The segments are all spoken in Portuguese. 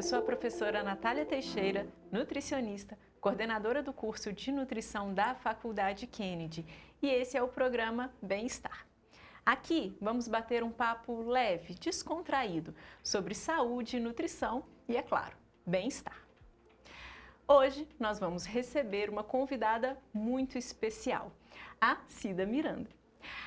Eu sou a professora Natália Teixeira, nutricionista, coordenadora do curso de nutrição da Faculdade Kennedy, e esse é o programa Bem-Estar. Aqui vamos bater um papo leve, descontraído, sobre saúde, nutrição e, é claro, bem-estar. Hoje nós vamos receber uma convidada muito especial, a Cida Miranda.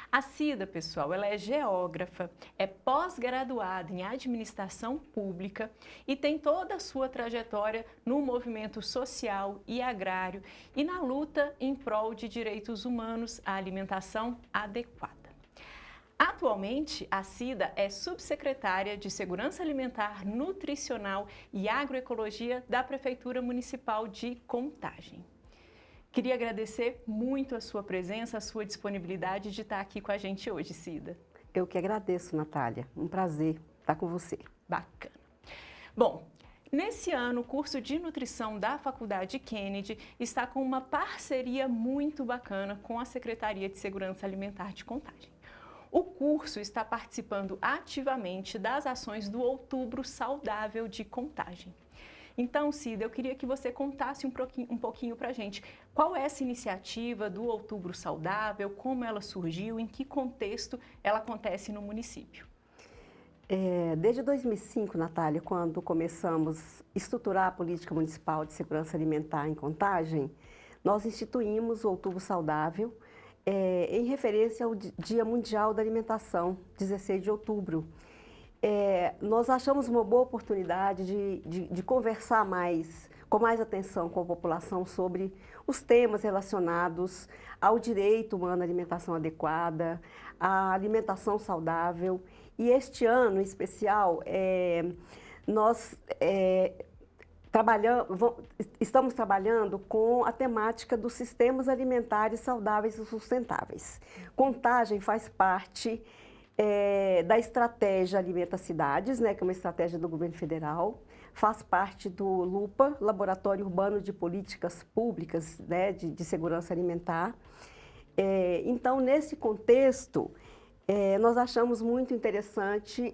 A Cida, pessoal, ela é geógrafa, é pós-graduada em administração pública e tem toda a sua trajetória no movimento social e agrário e na luta em prol de direitos humanos à alimentação adequada. Atualmente, a Cida é subsecretária de Segurança Alimentar, Nutricional e Agroecologia da Prefeitura Municipal de Contagem. Queria agradecer muito a sua presença, a sua disponibilidade de estar aqui com a gente hoje, Cida. Eu que agradeço, Natália. Um prazer estar com você. Bacana. Bom, nesse ano, o curso de nutrição da Faculdade Kennedy está com uma parceria muito bacana com a Secretaria de Segurança Alimentar de Contagem. O curso está participando ativamente das ações do Outubro Saudável de Contagem. Então, Cida, eu queria que você contasse um pouquinho para a gente qual é essa iniciativa do Outubro Saudável, como ela surgiu, em que contexto ela acontece no município. Desde 2005, Natália, quando começamos a estruturar a política municipal de segurança alimentar em Contagem, nós instituímos o Outubro Saudável em referência ao Dia Mundial da Alimentação, 16 de outubro. Nós achamos uma boa oportunidade de conversar com mais atenção com a população sobre os temas relacionados ao direito humano à alimentação adequada, à alimentação saudável. E este ano, em especial, nós estamos trabalhando com a temática dos sistemas alimentares saudáveis e sustentáveis. Contagem faz parte da estratégia Alimenta Cidades, né, que é uma estratégia do governo federal, faz parte do LUPA, Laboratório Urbano de Políticas Públicas, né, de Segurança Alimentar. Então, nesse contexto, nós achamos muito interessante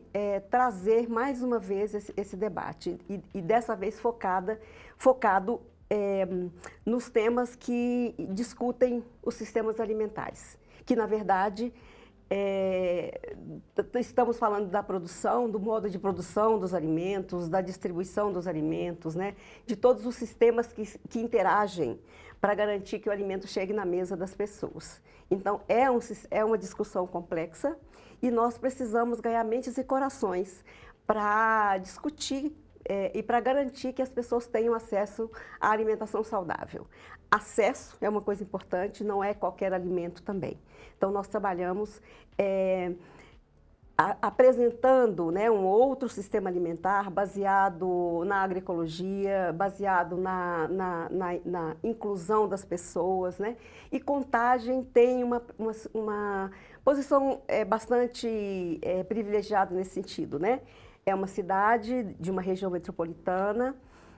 trazer mais uma vez esse debate e dessa vez focado nos temas que discutem os sistemas alimentares, que na verdade estamos falando da produção, do modo de produção dos alimentos, da distribuição dos alimentos, né? De todos os sistemas que interagem para garantir que o alimento chegue na mesa das pessoas. Então, é uma discussão complexa e nós precisamos ganhar mentes e corações para discutir e para garantir que as pessoas tenham acesso à alimentação saudável. Acesso é uma coisa importante, não é qualquer alimento também. Então, nós trabalhamos apresentando, né, um outro sistema alimentar baseado na agroecologia, baseado na inclusão das pessoas, né? E Contagem tem uma posição bastante privilegiada nesse sentido, né? É uma cidade de uma região metropolitana,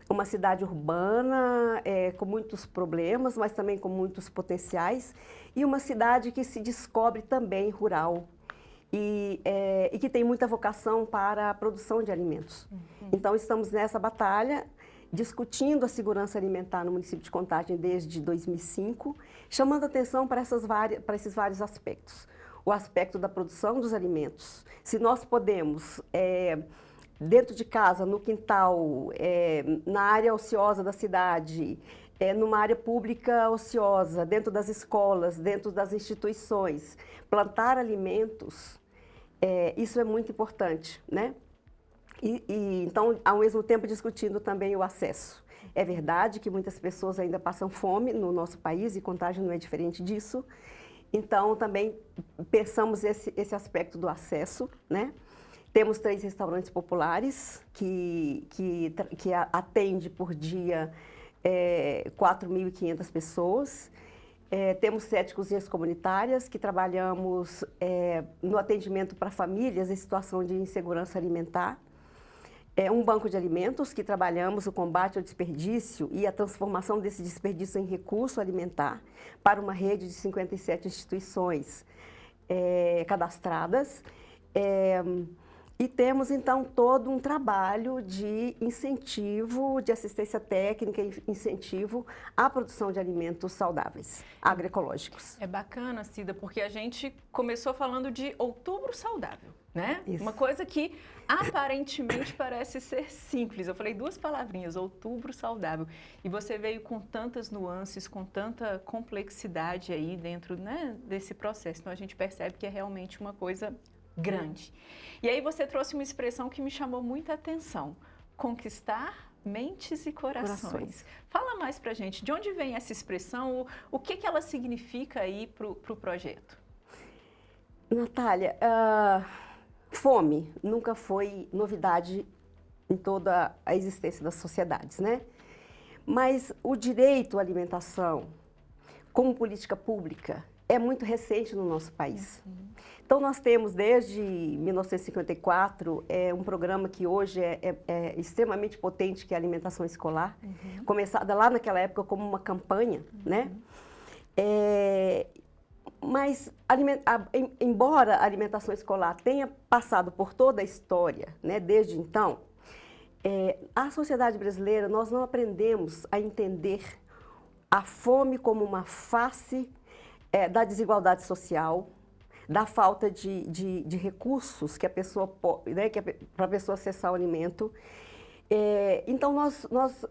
uma cidade urbana com muitos problemas, mas também com muitos potenciais, e uma cidade que se descobre também rural e que tem muita vocação para a produção de alimentos. Uhum. Então, estamos nessa batalha, discutindo a segurança alimentar no município de Contagem desde 2005, chamando atenção para esses vários aspectos. O aspecto da produção dos alimentos. Se nós podemos dentro de casa, no quintal, na área ociosa da cidade, numa área pública ociosa, dentro das escolas, dentro das instituições, plantar alimentos, isso é muito importante, né? Então, ao mesmo tempo, discutindo também o acesso. É verdade que muitas pessoas ainda passam fome no nosso país e Contagem não é diferente disso. Então, também pensamos esse aspecto do acesso, né? Temos 3 restaurantes populares que atende por dia 4.500 pessoas. Temos 7 cozinhas comunitárias que trabalhamos no atendimento para famílias em situação de insegurança alimentar. Um banco de alimentos que trabalhamos o combate ao desperdício e a transformação desse desperdício em recurso alimentar para uma rede de 57 instituições cadastradas. E temos, então, todo um trabalho de incentivo, de assistência técnica e incentivo à produção de alimentos saudáveis, agroecológicos. É bacana, Cida, porque a gente começou falando de outubro saudável, né? Isso. Uma coisa que aparentemente parece ser simples. Eu falei duas palavrinhas, outubro saudável. E você veio com tantas nuances, com tanta complexidade aí dentro, né, desse processo. Então a gente percebe que é realmente uma coisa grande. E aí você trouxe uma expressão que me chamou muita atenção: conquistar mentes e corações. Fala mais pra gente, de onde vem essa expressão, o que ela significa aí pro projeto? Natália, fome nunca foi novidade em toda a existência das sociedades, né? Mas o direito à alimentação, como política pública, é muito recente no nosso país. Então, nós temos desde 1954 um programa que hoje é extremamente potente, que é a alimentação escolar, começada lá naquela época como uma campanha, né? Mas, embora a alimentação escolar tenha passado por toda a história, né, desde então, a sociedade brasileira, nós não aprendemos a entender a fome como uma face da desigualdade social, da falta de recursos que a pessoa pode, né, para a pessoa acessar o alimento. Então, nós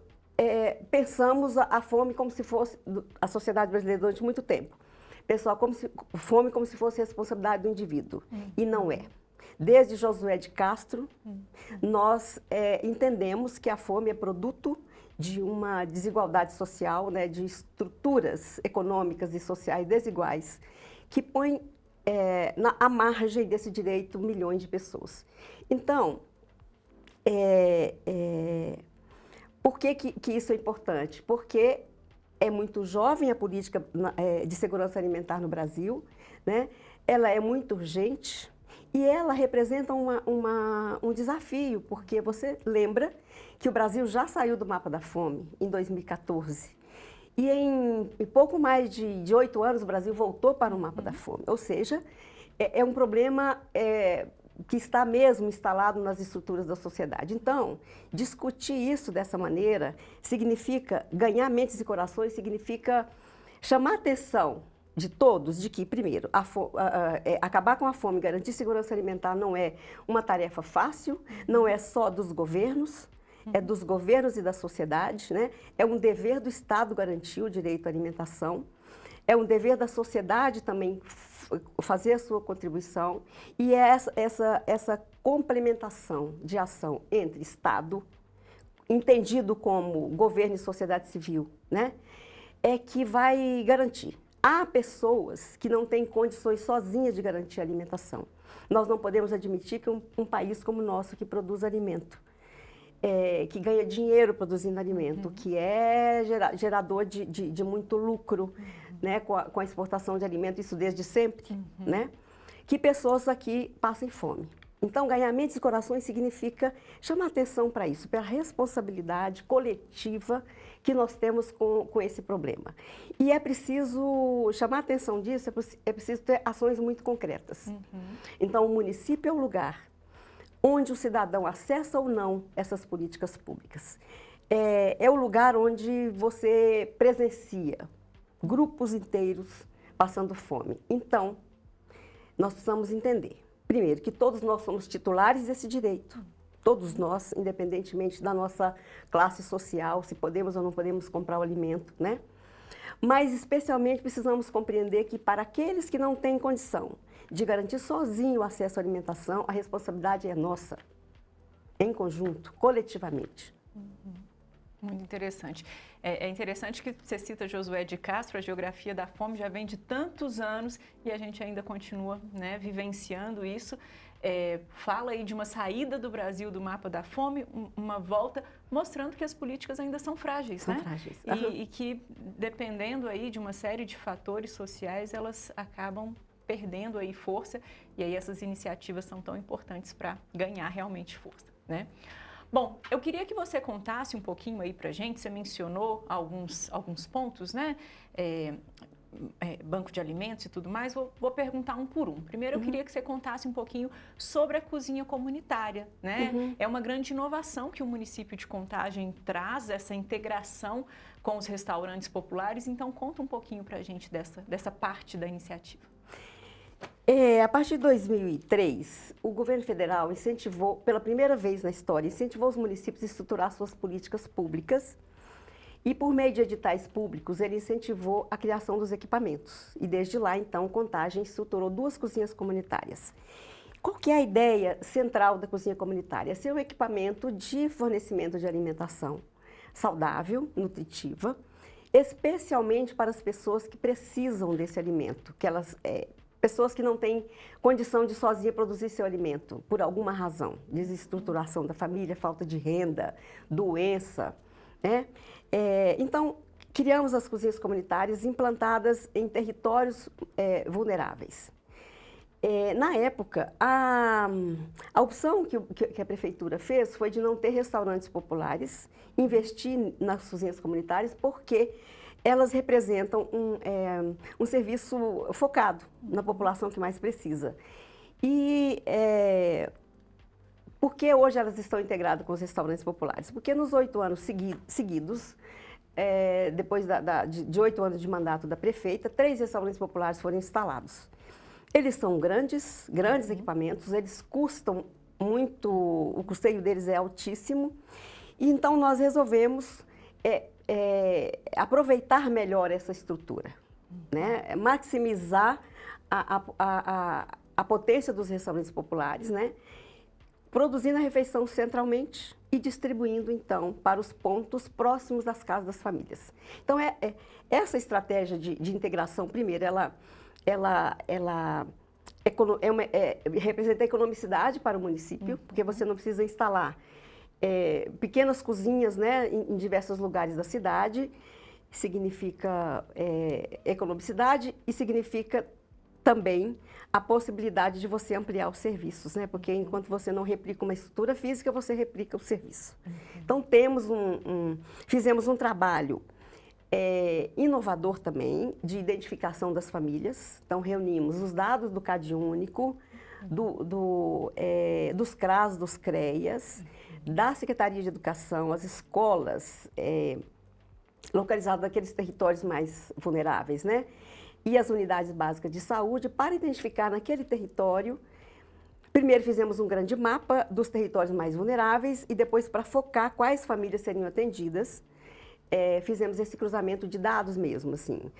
pensamos a fome como se fosse, a sociedade brasileira durante muito tempo, pessoal, fome como se fosse responsabilidade do indivíduo, e não é. Desde Josué de Castro, nós entendemos que a fome é produto de uma desigualdade social, né, de estruturas econômicas e sociais desiguais, que põe à margem desse direito milhões de pessoas. Então, por que isso é importante? Porque é muito jovem a política de segurança alimentar no Brasil, né? Ela é muito urgente e ela representa um desafio, porque você lembra que o Brasil já saiu do mapa da fome em 2014. E em pouco mais de 8 anos o Brasil voltou para o mapa da fome. Ou seja, é um problema que está mesmo instalado nas estruturas da sociedade. Então, discutir isso dessa maneira significa ganhar mentes e corações, significa chamar a atenção de todos de que, primeiro, acabar com a fome e garantir segurança alimentar não é uma tarefa fácil, não é só dos governos, é dos governos e da sociedade, né? É um dever do Estado garantir o direito à alimentação, é um dever da sociedade também fazer a sua contribuição, e é essa complementação de ação entre Estado, entendido como governo e sociedade civil, né? É que vai garantir. Há pessoas que não têm condições sozinhas de garantir a alimentação. Nós não podemos admitir que um país como o nosso, que produz alimento, que ganha dinheiro produzindo alimento, que é gerador de muito lucro, né, com a exportação de alimento, isso desde sempre, né, que pessoas aqui passem fome. Então, ganhar mentes e corações significa chamar atenção para isso, para a responsabilidade coletiva que nós temos com esse problema. E é preciso chamar atenção disso, é preciso ter ações muito concretas. Então, o município é o lugar onde o cidadão acessa ou não essas políticas públicas. É o lugar onde você presencia grupos inteiros passando fome. Então, nós precisamos entender, primeiro, que todos nós somos titulares desse direito. Todos nós, independentemente da nossa classe social, se podemos ou não podemos comprar o alimento, né? Mas, especialmente, precisamos compreender que para aqueles que não têm condição de garantir sozinho o acesso à alimentação, a responsabilidade é nossa, em conjunto, coletivamente. Muito interessante. É interessante que você cita Josué de Castro, a geografia da fome já vem de tantos anos e a gente ainda continua, né, vivenciando isso. Fala aí de uma saída do Brasil do mapa da fome, uma volta, mostrando que as políticas ainda são frágeis, São né? frágeis. E que, dependendo aí de uma série de fatores sociais, elas acabam perdendo aí força, e aí essas iniciativas são tão importantes para ganhar realmente força, né? Bom, eu queria que você contasse um pouquinho aí pra gente, você mencionou alguns pontos, né? banco de alimentos e tudo mais, vou perguntar um por um. Primeiro, eu queria que você contasse um pouquinho sobre a cozinha comunitária, né? É uma grande inovação que o município de Contagem traz, essa integração com os restaurantes populares. Então, conta um pouquinho para a gente dessa parte da iniciativa. A partir de 2003, o governo federal incentivou, pela primeira vez na história, incentivou os municípios a estruturar suas políticas públicas. E, por meio de editais públicos, ele incentivou a criação dos equipamentos. E, desde lá, então, Contagem estruturou 2 cozinhas comunitárias. Qual que é a ideia central da cozinha comunitária? Ser um equipamento de fornecimento de alimentação saudável, nutritiva, especialmente para as pessoas que precisam desse alimento, pessoas que não têm condição de sozinha produzir seu alimento, por alguma razão, desestruturação da família, falta de renda, doença, né? Então, criamos as cozinhas comunitárias implantadas em territórios vulneráveis. Na época, a opção que a prefeitura fez foi de não ter restaurantes populares, investir nas cozinhas comunitárias, porque elas representam um serviço focado na população que mais precisa. E por que hoje elas estão integradas com os restaurantes populares? Porque nos 8 anos seguidos, depois de 8 anos de mandato da prefeita, 3 restaurantes populares foram instalados. Eles são grandes equipamentos, eles custam muito, o custeio deles é altíssimo, e então nós resolvemos aproveitar melhor essa estrutura, né? Maximizar a potência dos restaurantes populares, né? Produzindo a refeição centralmente e distribuindo, então, para os pontos próximos das casas das famílias. Então, essa estratégia de integração, primeiro, ela representa economicidade para o município, porque você não precisa instalar pequenas cozinhas, né, em diversos lugares da cidade. Significa economicidade e significa também a possibilidade de você ampliar os serviços, né? Porque enquanto você não replica uma estrutura física, você replica o serviço. Então, fizemos um trabalho inovador também, de identificação das famílias. Então, reunimos os dados do CadÚnico, dos CRAS, dos CREAS, da Secretaria de Educação, as escolas localizadas naqueles territórios mais vulneráveis, né? E as unidades básicas de saúde, para identificar naquele território. Primeiro fizemos um grande mapa dos territórios mais vulneráveis e depois, para focar quais famílias seriam atendidas, fizemos esse cruzamento de dados mesmo, assim.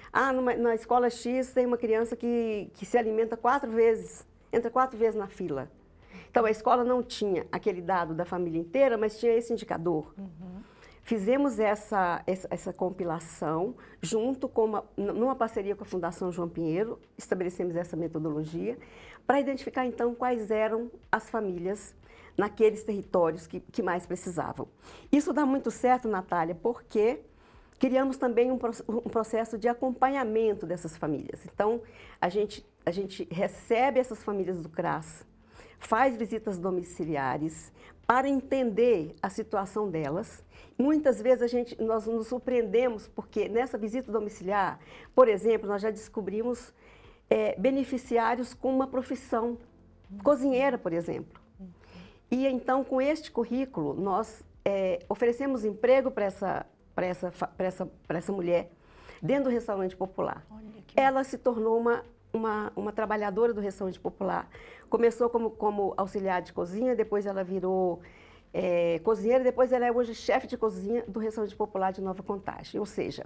Na escola X tem uma criança que se alimenta 4 vezes, entra 4 vezes na fila. Então, a escola não tinha aquele dado da família inteira, mas tinha esse indicador. Fizemos essa compilação junto numa parceria com a Fundação João Pinheiro, estabelecemos essa metodologia para identificar, então, quais eram as famílias naqueles territórios que mais precisavam. Isso dá muito certo, Natália, porque criamos também um processo de acompanhamento dessas famílias. Então, a gente recebe essas famílias do CRAS, faz visitas domiciliares para entender a situação delas. Muitas vezes nós nos surpreendemos, porque nessa visita domiciliar, por exemplo, nós já descobrimos beneficiários com uma profissão, cozinheira, por exemplo. E então, com este currículo, nós oferecemos emprego para essa mulher dentro do restaurante popular. Ela se tornou uma trabalhadora do restaurante popular. Começou como auxiliar de cozinha, depois ela virou cozinheira, depois ela é hoje chefe de cozinha do restaurante popular de Nova Contagem. Ou seja,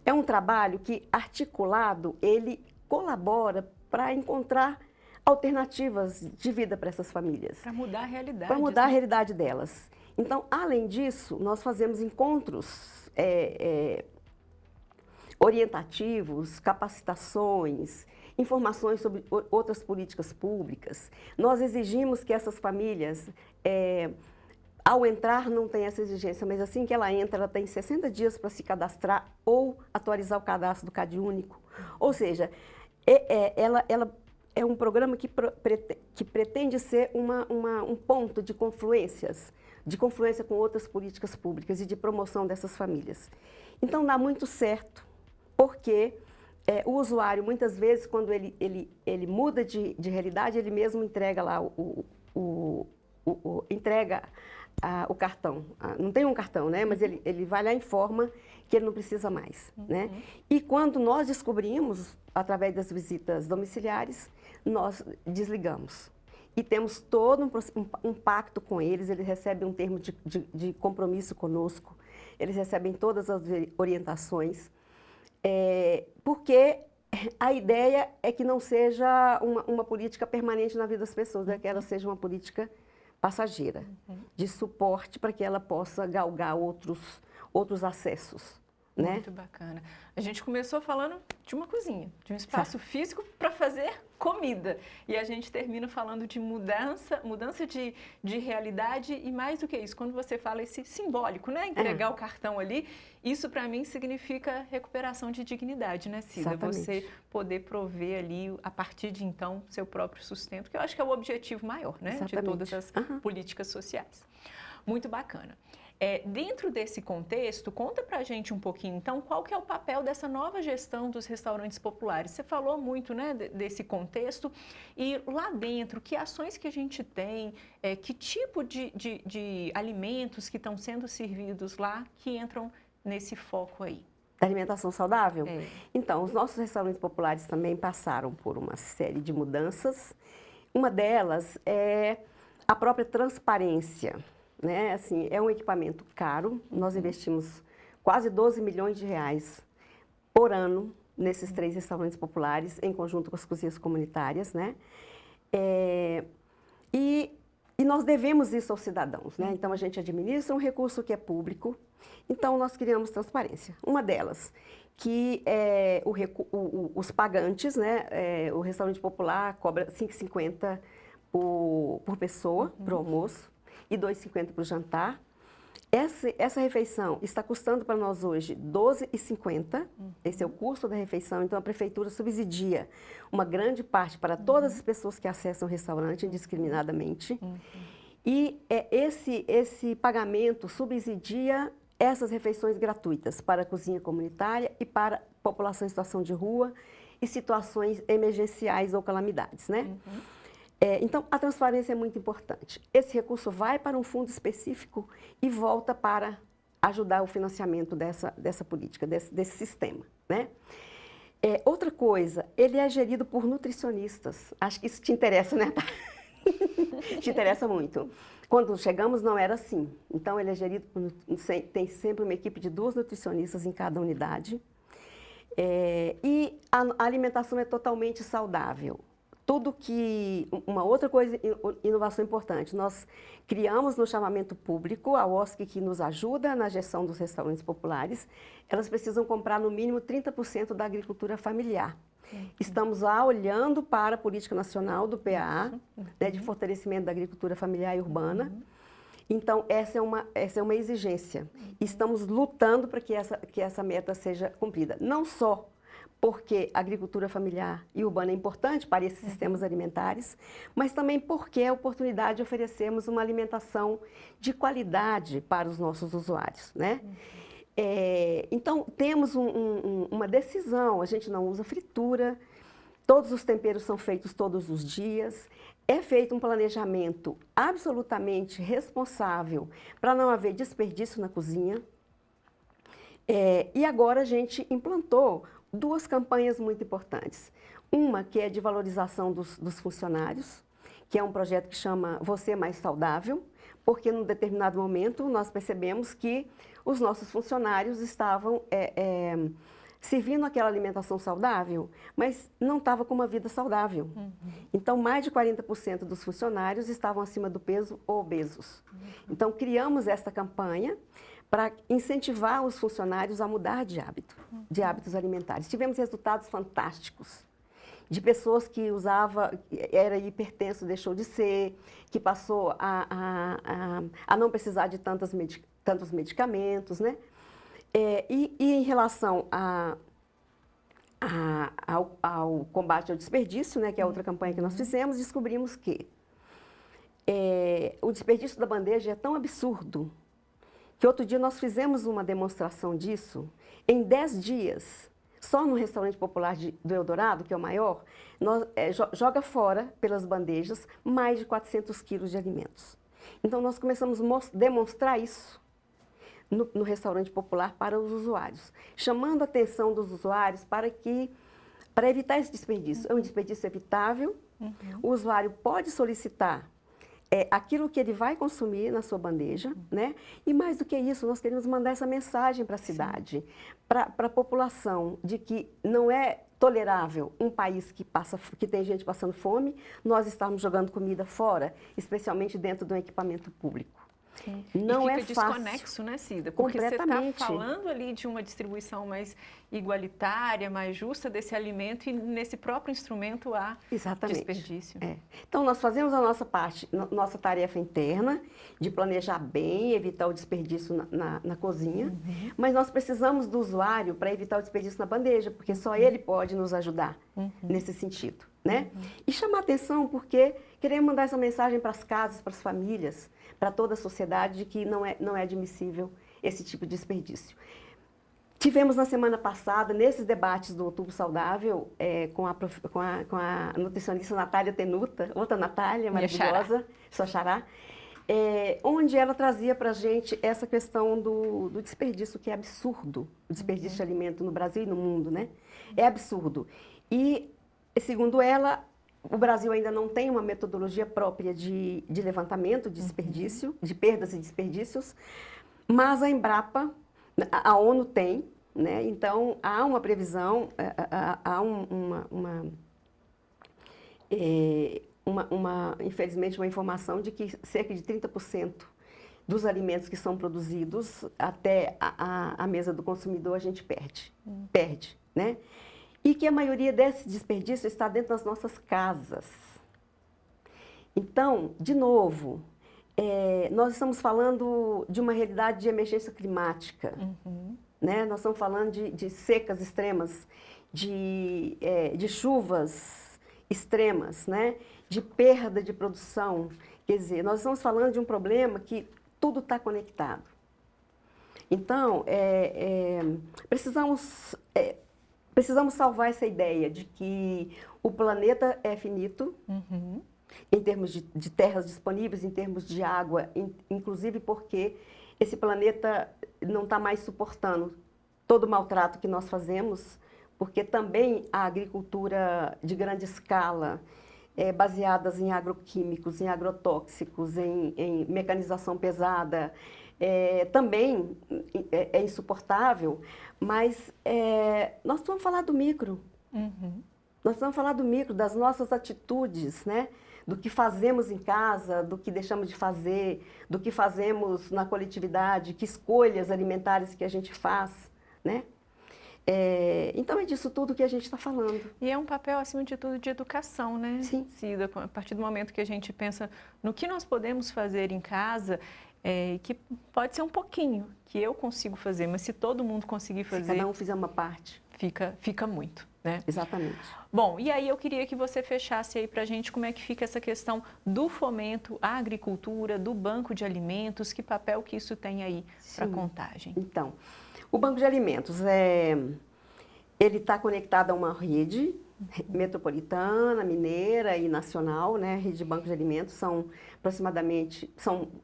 é um trabalho que, articulado, ele colabora para encontrar alternativas de vida para essas famílias. Para mudar a realidade. Para mudar a realidade delas. Então, além disso, nós fazemos encontros orientativos, capacitações, informações sobre outras políticas públicas. Nós exigimos que essas famílias, ao entrar, não tenham essa exigência, mas assim que ela entra, ela tem 60 dias para se cadastrar ou atualizar o cadastro do CadÚnico. Ou seja, ela é um programa que pretende ser um ponto de confluência com outras políticas públicas e de promoção dessas famílias. Então, dá muito certo, porque o usuário, muitas vezes, quando ele muda de realidade, ele mesmo entrega lá entrega o cartão. Não tem um cartão, né? Mas ele vai lá e informa que ele não precisa mais, né? E quando nós descobrimos, através das visitas domiciliares, nós desligamos. E temos todo um pacto com eles, eles recebem um termo de compromisso conosco, eles recebem todas as orientações, porque a ideia é que não seja uma política permanente na vida das pessoas, é que ela seja uma política passageira, de suporte para que ela possa galgar outros acessos. Né? Muito bacana. A gente começou falando de uma cozinha, de um espaço físico para fazer comida. E a gente termina falando de mudança de realidade e mais do que isso, quando você fala esse simbólico, né? Entregar o cartão ali, isso para mim significa recuperação de dignidade, né, Cida? Exatamente. Você poder prover ali, a partir de então, seu próprio sustento, que eu acho que é o objetivo maior, né? Exatamente. De todas as políticas sociais. Muito bacana. Dentro desse contexto, conta pra gente um pouquinho, então, qual que é o papel dessa nova gestão dos restaurantes populares? Você falou muito, né, desse contexto, e lá dentro, que ações que a gente tem, que tipo de alimentos que estão sendo servidos lá que entram nesse foco aí? Alimentação saudável? Então, os nossos restaurantes populares também passaram por uma série de mudanças. Uma delas é a própria transparência. Né? Assim, é um equipamento caro, nós investimos quase 12 milhões de reais por ano nesses 3 restaurantes populares, em conjunto com as cozinhas comunitárias, né? E nós devemos isso aos cidadãos, né? Então, a gente administra um recurso que é público, então nós criamos transparência. Uma delas, que os pagantes, né? O restaurante popular cobra R$ 5,50 por pessoa, para o almoço, e R$ 2,50 para o jantar. Essa refeição está custando para nós hoje R$ 12,50. Esse é o custo da refeição, então a prefeitura subsidia uma grande parte para todas as pessoas que acessam o restaurante indiscriminadamente. E esse pagamento subsidia essas refeições gratuitas para a cozinha comunitária e para a população em situação de rua e situações emergenciais ou calamidades, né? Então, a transparência é muito importante. Esse recurso vai para um fundo específico e volta para ajudar o financiamento dessa política, desse sistema, né? Outra coisa, ele é gerido por nutricionistas. Acho que isso te interessa, né? Te interessa muito. Quando chegamos, não era assim. Então, ele é gerido tem sempre uma equipe de 2 nutricionistas em cada unidade. E a alimentação é totalmente saudável. Uma outra coisa, inovação importante, nós criamos no chamamento público, a OSC que nos ajuda na gestão dos restaurantes populares, elas precisam comprar no mínimo 30% da agricultura familiar. Estamos lá olhando para a política nacional do PAA, né, de fortalecimento da agricultura familiar e urbana. Então, essa é uma exigência. Estamos lutando para que essa meta seja cumprida. Não só porque a agricultura familiar e urbana é importante para esses sistemas alimentares, mas também porque é a oportunidade de oferecermos uma alimentação de qualidade para os nossos usuários, né? Então, temos uma decisão, a gente não usa fritura, todos os temperos são feitos todos os dias, é feito um planejamento absolutamente responsável para não haver desperdício na cozinha. E agora a gente implantou 2 campanhas muito importantes. Uma que é de valorização dos funcionários, que é um projeto que chama Você Mais Saudável, porque num determinado momento nós percebemos que os nossos funcionários estavam servindo aquela alimentação saudável, mas não estava com uma vida saudável. Então, mais de 40% dos funcionários estavam acima do peso ou obesos. Então, criamos esta campanha para incentivar os funcionários a mudar de hábitos alimentares. Tivemos resultados fantásticos, de pessoas que era hipertenso, deixou de ser, que passou a não precisar de tantos medicamentos, né? E em relação ao combate ao desperdício, né, que é outra campanha que nós fizemos, descobrimos que o desperdício da bandeja é tão absurdo que outro dia nós fizemos uma demonstração disso. Em 10 dias, Só no restaurante popular do Eldorado, que é o maior, joga fora, pelas bandejas, mais de 400 quilos de alimentos. Então, nós começamos a demonstrar isso no restaurante popular para os usuários, chamando a atenção dos usuários para evitar esse desperdício. É um desperdício evitável, o usuário pode solicitar aquilo que ele vai consumir na sua bandeja, né? E mais do que isso, nós queremos mandar essa mensagem para a cidade, para a população, de que não é tolerável um país que tem gente passando fome, nós estarmos jogando comida fora, especialmente dentro de um equipamento público. Sim. Não e é fica fácil. desconexo, né, Cida? Porque você está falando ali de uma distribuição mais igualitária, mais justa desse alimento e nesse próprio instrumento há desperdício. Então, nós fazemos a nossa parte, nossa tarefa interna, de planejar bem, evitar o desperdício na cozinha, mas nós precisamos do usuário para evitar o desperdício na bandeja, porque só ele pode nos ajudar nesse sentido, né? E chamar atenção porque queremos mandar essa mensagem para as casas, para as famílias, para toda a sociedade, de que não é admissível esse tipo de desperdício. Tivemos na semana passada, nesses debates do Outubro Saudável, com a nutricionista Natália Tenuta, outra Natália maravilhosa, sua xará, onde ela trazia para a gente essa questão do desperdício, que é absurdo, o desperdício de alimento no Brasil e no mundo, né? É absurdo. E, segundo ela, o Brasil ainda não tem uma metodologia própria de levantamento de desperdício, de perdas e desperdícios, mas a Embrapa, a ONU tem, né? Então há uma previsão, infelizmente, uma informação de que cerca de 30% dos alimentos que são produzidos até a mesa do consumidor a gente perde, né? E que a maioria desse desperdício está dentro das nossas casas. Então, de novo, nós estamos falando de uma realidade de emergência climática, né? Nós estamos falando de secas extremas, de chuvas extremas, né? De perda de produção. Quer dizer, nós estamos falando de um problema que tudo está conectado. Então, precisamos salvar essa ideia de que o planeta é finito, em termos de terras disponíveis, em termos de água, inclusive porque esse planeta não está mais suportando todo o maltrato que nós fazemos, porque também a agricultura de grande escala, baseadas em agroquímicos, em agrotóxicos, em mecanização pesada, também é insuportável, mas nós precisamos falar do micro. Nós precisamos falar do micro, das nossas atitudes, né? Do que fazemos em casa, do que deixamos de fazer, do que fazemos na coletividade, que escolhas alimentares que a gente faz, né? Então é disso tudo que a gente está falando. E é um papel, acima de tudo, de educação, né, Sim. Cida? A partir do momento que a gente pensa no que nós podemos fazer em casa, que pode ser um pouquinho, que eu consigo fazer, mas se todo mundo conseguir fazer... Se cada um fizer uma parte. Fica muito, né? Exatamente. Bom, e aí eu queria que você fechasse aí para a gente como é que fica essa questão do fomento à agricultura, do banco de alimentos, que papel que isso tem aí para a contagem? Então, o banco de alimentos, ele está conectado a uma rede metropolitana, mineira e nacional, né? A rede de bancos de alimentos são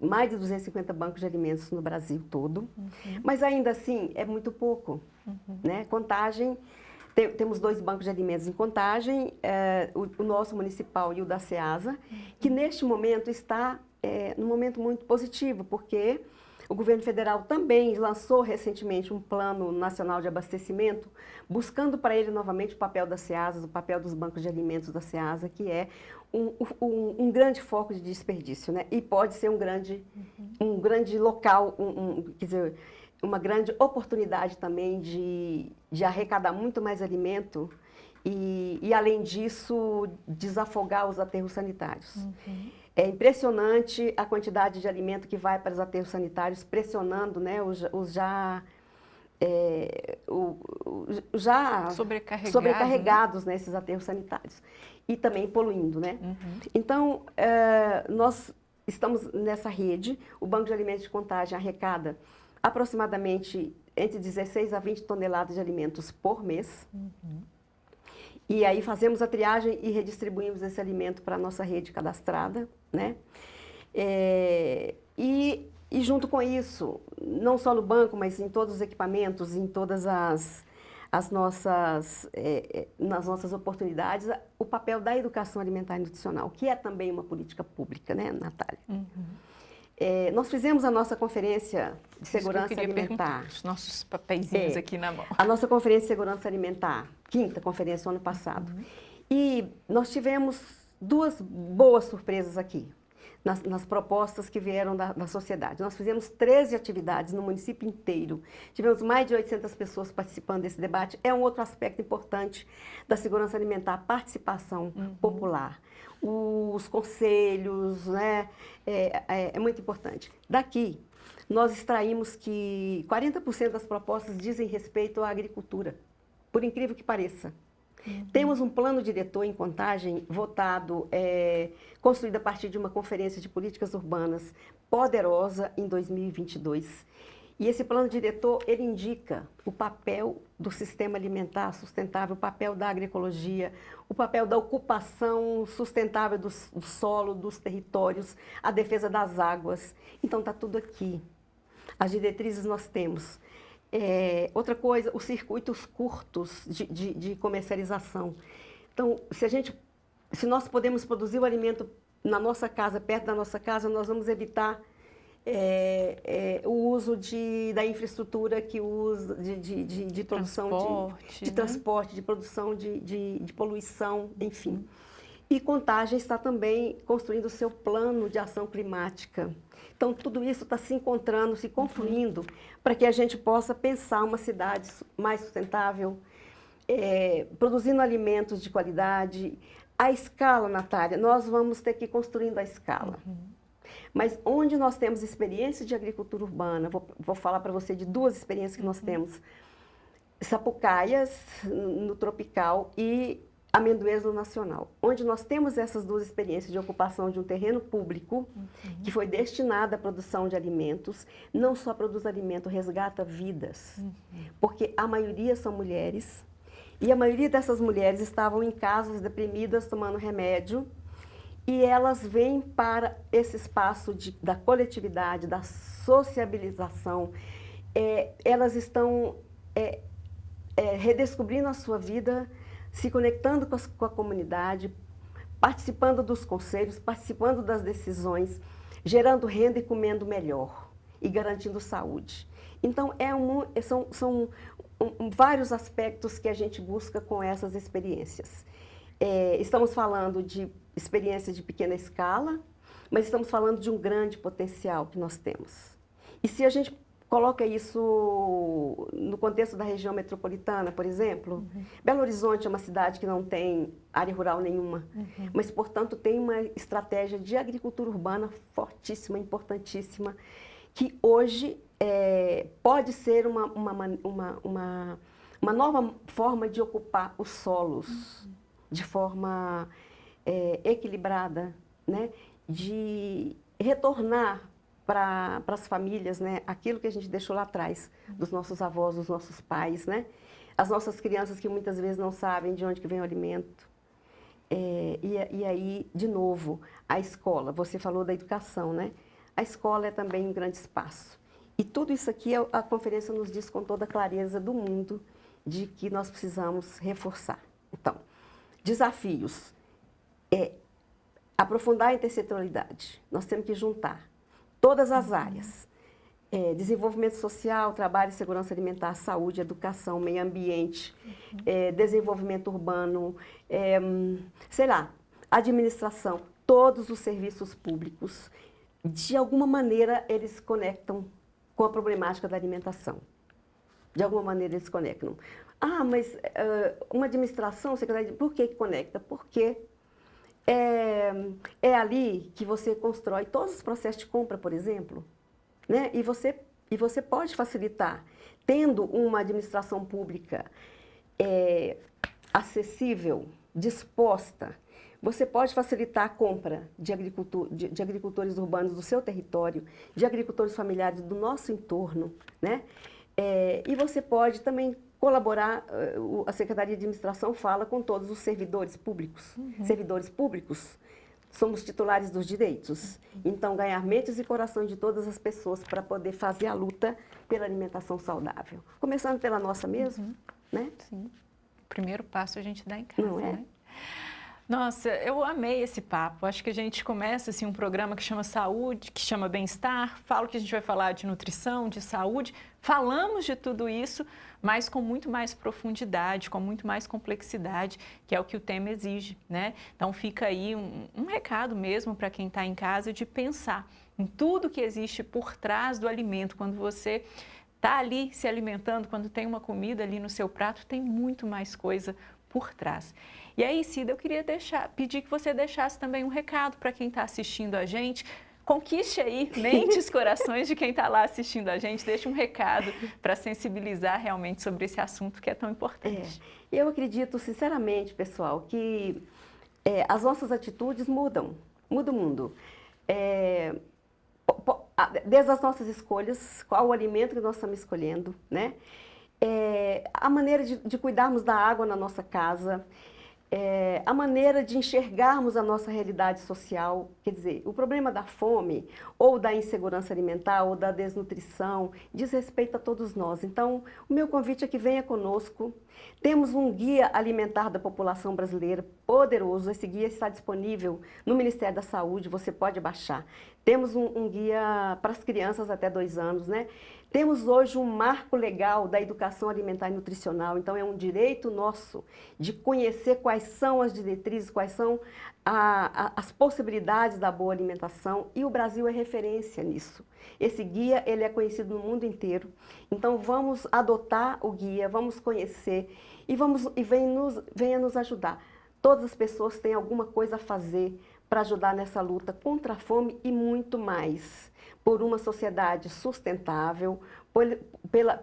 mais de 250 bancos de alimentos no Brasil todo, mas ainda assim é muito pouco, né? Contagem, temos 2 bancos de alimentos em Contagem, o nosso municipal e o da Ceasa, que neste momento está num momento muito positivo, porque o governo federal também lançou recentemente um plano nacional de abastecimento, buscando para ele novamente o papel da Ceasa, o papel dos bancos de alimentos da Ceasa, que é um grande foco de desperdício, né? E pode ser um grande local, quer dizer, uma grande oportunidade também de arrecadar muito mais alimento e além disso, desafogar os aterros sanitários. É impressionante a quantidade de alimento que vai para os aterros sanitários, pressionando, né, os já sobrecarregados, né, nesses aterros sanitários. E também poluindo, né? Então, nós estamos nessa rede, o Banco de Alimentos de Contagem arrecada aproximadamente entre 16 a 20 toneladas de alimentos por mês. E aí fazemos a triagem e redistribuímos esse alimento para a nossa rede cadastrada, né? E junto com isso, não só no banco, mas em todos os equipamentos, em todas nas nossas oportunidades, o papel da educação alimentar e nutricional, que é também uma política pública, né, Natália? Nós fizemos a nossa conferência de segurança alimentar. Os nossos papeizinhos aqui na mão. A nossa conferência de segurança alimentar, 5ª conferência no ano passado. E nós tivemos 2 boas surpresas aqui, nas propostas que vieram da sociedade. Nós fizemos 13 atividades no município inteiro. Tivemos mais de 800 pessoas participando desse debate. É um outro aspecto importante da segurança alimentar, a participação popular. Os conselhos, né? É muito importante. Daqui, nós extraímos que 40% das propostas dizem respeito à agricultura, por incrível que pareça. Temos um plano diretor em Contagem, votado, construído a partir de uma conferência de políticas urbanas poderosa em 2022. E esse plano diretor, ele indica o papel do sistema alimentar sustentável, o papel da agroecologia, o papel da ocupação sustentável do solo, dos territórios, a defesa das águas. Então, está tudo aqui. As diretrizes nós temos. Outra coisa, os circuitos curtos de comercialização. Então, se nós podemos produzir o alimento na nossa casa, perto da nossa casa, nós vamos evitar o uso da infraestrutura que usa de produção de transporte, de produção de poluição, enfim. E Contagem está também construindo o seu plano de ação climática. Então, tudo isso está se encontrando, se confluindo, para que a gente possa pensar uma cidade mais sustentável, produzindo alimentos de qualidade. A escala, Natália, nós vamos ter que ir construindo a escala. Mas onde nós temos experiência de agricultura urbana, vou falar para você de 2 experiências que nós temos. Sapucaias, no tropical, e Amendoeiras no nacional. Onde nós temos essas 2 experiências de ocupação de um terreno público, que foi destinado à produção de alimentos, não só produz alimento, resgata vidas. Porque a maioria são mulheres, e a maioria dessas mulheres estavam em casas deprimidas, tomando remédio, e elas vêm para esse espaço da coletividade, da sociabilização. Elas estão redescobrindo a sua vida, se conectando com a comunidade, participando dos conselhos, participando das decisões, gerando renda e comendo melhor e garantindo saúde. Então, são vários aspectos que a gente busca com essas experiências. Estamos falando de experiência de pequena escala, mas estamos falando de um grande potencial que nós temos. E se a gente coloca isso no contexto da região metropolitana, por exemplo, Belo Horizonte é uma cidade que não tem área rural nenhuma, mas, portanto, tem uma estratégia de agricultura urbana fortíssima, importantíssima, que hoje pode ser uma nova forma de ocupar os solos de forma equilibrada, né? De retornar para as famílias, né, aquilo que a gente deixou lá atrás, dos nossos avós, dos nossos pais, né? As nossas crianças que muitas vezes não sabem de onde que vem o alimento. E aí, de novo, a escola, você falou da educação, né? A escola é também um grande espaço. E tudo isso aqui, a conferência nos diz com toda a clareza do mundo de que nós precisamos reforçar. Então, desafios. Aprofundar a intersetorialidade. Nós temos que juntar todas as áreas. Desenvolvimento social, trabalho e segurança alimentar, saúde, educação, meio ambiente, desenvolvimento urbano, administração, todos os serviços públicos, de alguma maneira eles conectam com a problemática da alimentação. De alguma maneira eles conectam. Mas uma administração, secretaria, por que conecta? Porque é ali que você constrói todos os processos de compra, por exemplo, né? E você pode facilitar, tendo uma administração pública acessível, disposta, você pode facilitar a compra de agricultores urbanos do seu território, de agricultores familiares do nosso entorno, né? E você pode também colaborar, a Secretaria de Administração fala com todos os servidores públicos. Servidores públicos somos titulares dos direitos. Então, ganhar mentes e corações de todas as pessoas para poder fazer a luta pela alimentação saudável. Começando pela nossa mesmo, né? Sim. O primeiro passo a gente dá em casa, Não é? né? Nossa, eu amei esse papo. Acho que a gente começa assim, um programa que chama Saúde, que chama Bem-Estar. Falo que a gente vai falar de nutrição, de saúde. Falamos de tudo isso, mas com muito mais profundidade, com muito mais complexidade, que é o que o tema exige, né? Então fica aí um recado mesmo para quem está em casa de pensar em tudo que existe por trás do alimento. Quando você está ali se alimentando, quando tem uma comida ali no seu prato, tem muito mais coisa por trás. E aí, Cida, eu queria pedir que você deixasse também um recado para quem está assistindo a gente. Conquiste aí mentes, corações de quem está lá assistindo a gente. Deixe um recado para sensibilizar realmente sobre esse assunto que é tão importante. Eu acredito, sinceramente, pessoal, que as nossas atitudes mudam o mundo. Desde as nossas escolhas, qual o alimento que nós estamos escolhendo, né? A maneira de cuidarmos da água na nossa casa, a maneira de enxergarmos a nossa realidade social. Quer dizer, o problema da fome, ou da insegurança alimentar, ou da desnutrição, diz respeito a todos nós. Então, o meu convite é que venha conosco. Temos um guia alimentar da população brasileira poderoso. Esse guia está disponível no Ministério da Saúde, você pode baixar. Temos um guia para as crianças até 2 anos, né? Temos hoje um marco legal da educação alimentar e nutricional, então é um direito nosso de conhecer quais são as diretrizes, quais são as possibilidades da boa alimentação, e o Brasil é referência nisso. Esse guia, ele é conhecido no mundo inteiro, então vamos adotar o guia, vamos conhecer e venha nos ajudar. Todas as pessoas têm alguma coisa a fazer para ajudar nessa luta contra a fome e muito mais, por uma sociedade sustentável,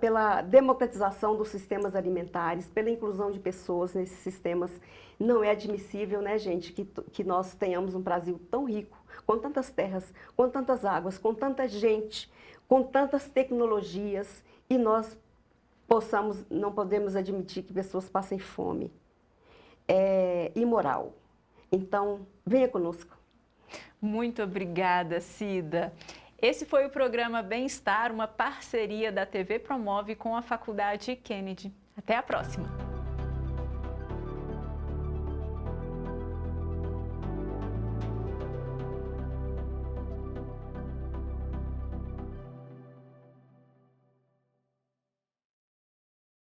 pela democratização dos sistemas alimentares, pela inclusão de pessoas nesses sistemas. Não é admissível, né, gente, que nós tenhamos um Brasil tão rico, com tantas terras, com tantas águas, com tanta gente, com tantas tecnologias, e nós não podemos admitir que pessoas passem fome. É imoral. Então, venha conosco. Muito obrigada, Cida. Esse foi o programa Bem-Estar, uma parceria da TV Promove com a Faculdade Kennedy. Até a próxima!